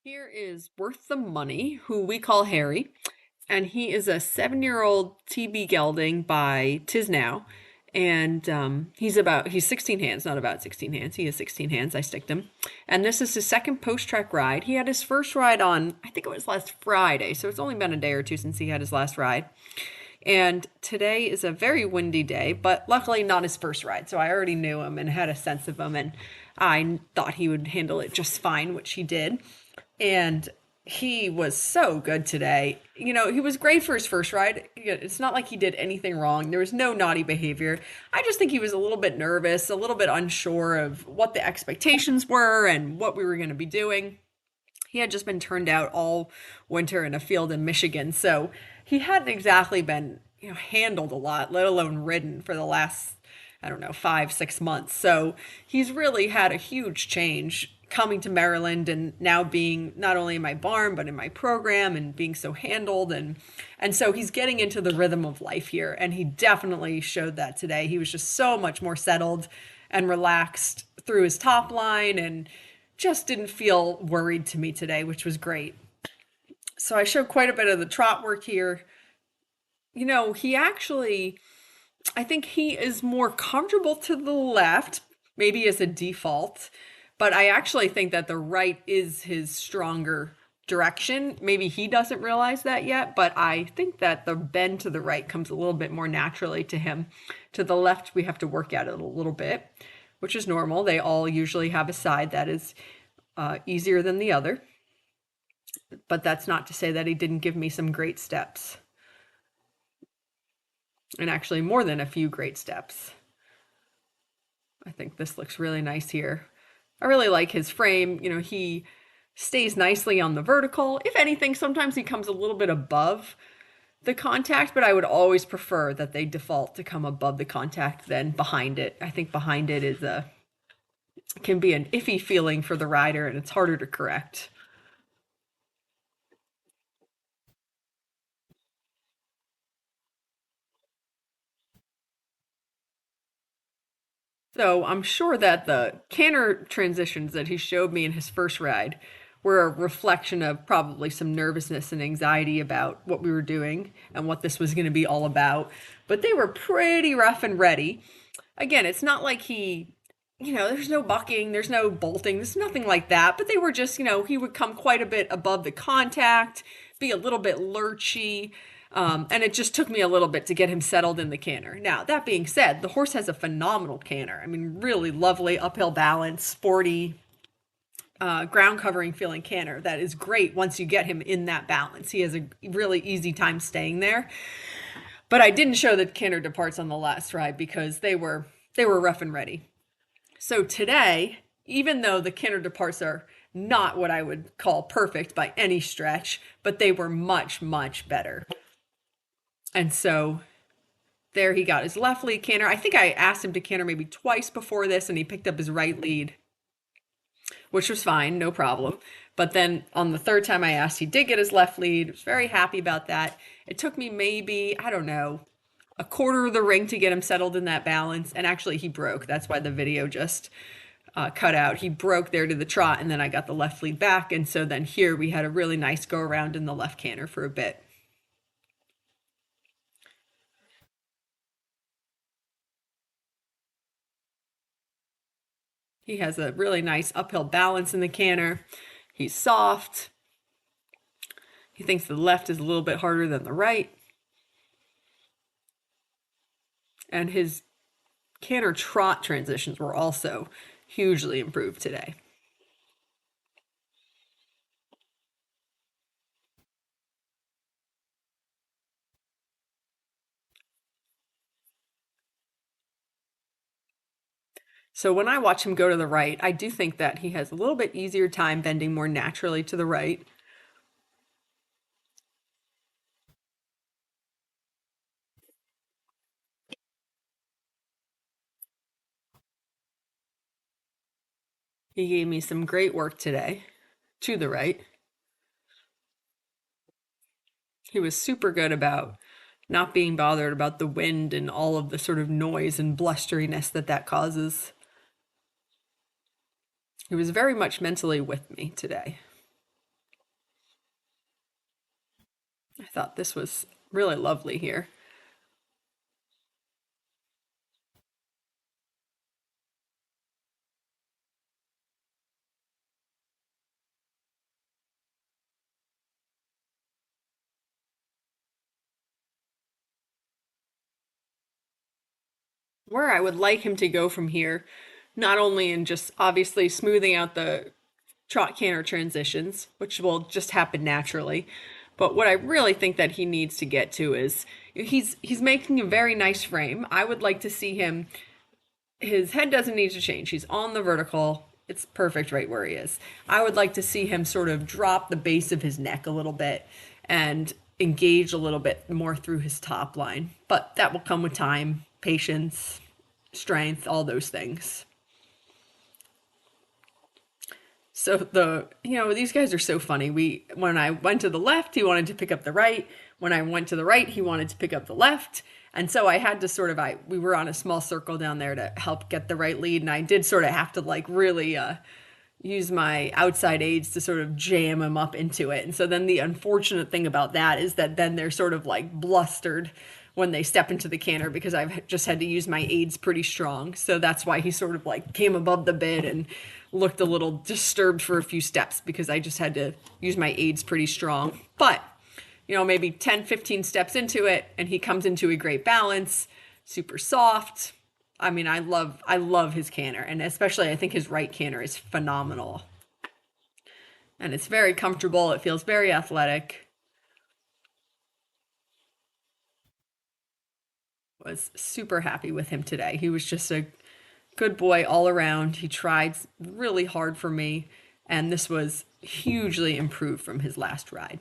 Here is Worth the Money, who we call Harry, and he is a 7-year-old TB gelding by Tisnow, and he's 16 hands, not about 16 hands. He is 16 hands. I sticked him, and this is his second post-track ride. He had his first ride on, I think it was last Friday, so it's only been a day or two since he had his last ride. And today is a very windy day, but luckily not his first ride. So I already knew him and had a sense of him, and I thought he would handle it just fine, which he did. And he was so good today. He was great for his first ride. It's not like he did anything wrong. There was no naughty behavior. I just think he was a little bit nervous, a little bit unsure of what the expectations were and what we were going to be doing. He had just been turned out all winter in a field in Michigan, so he hadn't exactly been, handled a lot, let alone ridden for the last, I don't know, 5, 6 months. So he's really had a huge change coming to Maryland and now being not only in my barn but in my program and being so handled and so he's getting into the rhythm of life here, and he definitely showed that today. He was just so much more settled and relaxed through his top line and just didn't feel worried to me today, which was great. So I showed quite a bit of the trot work here. He actually, I think he is more comfortable to the left, maybe as a default, but I actually think that the right is his stronger direction. Maybe he doesn't realize that yet, but I think that the bend to the right comes a little bit more naturally to him. To the left, we have to work at it a little bit, which is normal. They all usually have a side that is easier than the other. But that's not to say that he didn't give me some great steps. And actually, more than a few great steps. I think this looks really nice here. I really like his frame. He stays nicely on the vertical. If anything, sometimes he comes a little bit above the contact, but I would always prefer that they default to come above the contact than behind it. I think behind it can be an iffy feeling for the rider, and it's harder to correct. So I'm sure that the canter transitions that he showed me in his first ride were a reflection of probably some nervousness and anxiety about what we were doing and what this was going to be all about. But they were pretty rough and ready. Again, it's not like there's no bucking, there's no bolting, there's nothing like that. But they were just, he would come quite a bit above the contact, be a little bit lurchy, and it just took me a little bit to get him settled in the canter. Now, that being said, the horse has a phenomenal canter. I mean, really lovely uphill balance, sporty, ground covering feeling canter that is great once you get him in that balance. He has a really easy time staying there. But I didn't show the canter departs on the last ride because they were rough and ready. So today, even though the canter departs are not what I would call perfect by any stretch, but they were much, much better. And so there he got his left lead canter. I think I asked him to canter maybe twice before this, and he picked up his right lead, which was fine, no problem. But then on the third time I asked, he did get his left lead. I was very happy about that. It took me maybe, I don't know, a quarter of the ring to get him settled in that balance. And actually, he broke. That's why the video just cut out. He broke there to the trot, and then I got the left lead back. And so then here we had a really nice go around in the left canter for a bit. He has a really nice uphill balance in the canter. He's soft. He thinks the left is a little bit harder than the right. And his canter trot transitions were also hugely improved today. So when I watch him go to the right, I do think that he has a little bit easier time bending more naturally to the right. He gave me some great work today to the right. He was super good about not being bothered about the wind and all of the sort of noise and blusteriness that causes. He was very much mentally with me today. I thought this was really lovely here. Where I would like him to go from here, not only in just obviously smoothing out the trot canter transitions, which will just happen naturally, but what I really think that he needs to get to is he's making a very nice frame. I would like to see him, his head doesn't need to change. He's on the vertical. It's perfect right where he is. I would like to see him sort of drop the base of his neck a little bit and engage a little bit more through his top line. But that will come with time, patience, strength, all those things. So these guys are so funny. We When I went to the left, he wanted to pick up the right. When I went to the right, he wanted to pick up the left. And so I had to sort of I we were on a small circle down there to help get the right lead, and I did sort of have to like really use my outside aids to sort of jam him up into it. And so then the unfortunate thing about that is that then they're sort of like blustered when they step into the canter because I've just had to use my aids pretty strong. So that's why he sort of like came above the bid and looked a little disturbed for a few steps because I just had to use my aids pretty strong. But, maybe 10, 15 steps into it and he comes into a great balance, super soft. I mean, I love his canter, and especially I think his right canter is phenomenal. And it's very comfortable. It feels very athletic. Was super happy with him today. He was just a good boy all around. He tried really hard for me, and this was hugely improved from his last ride.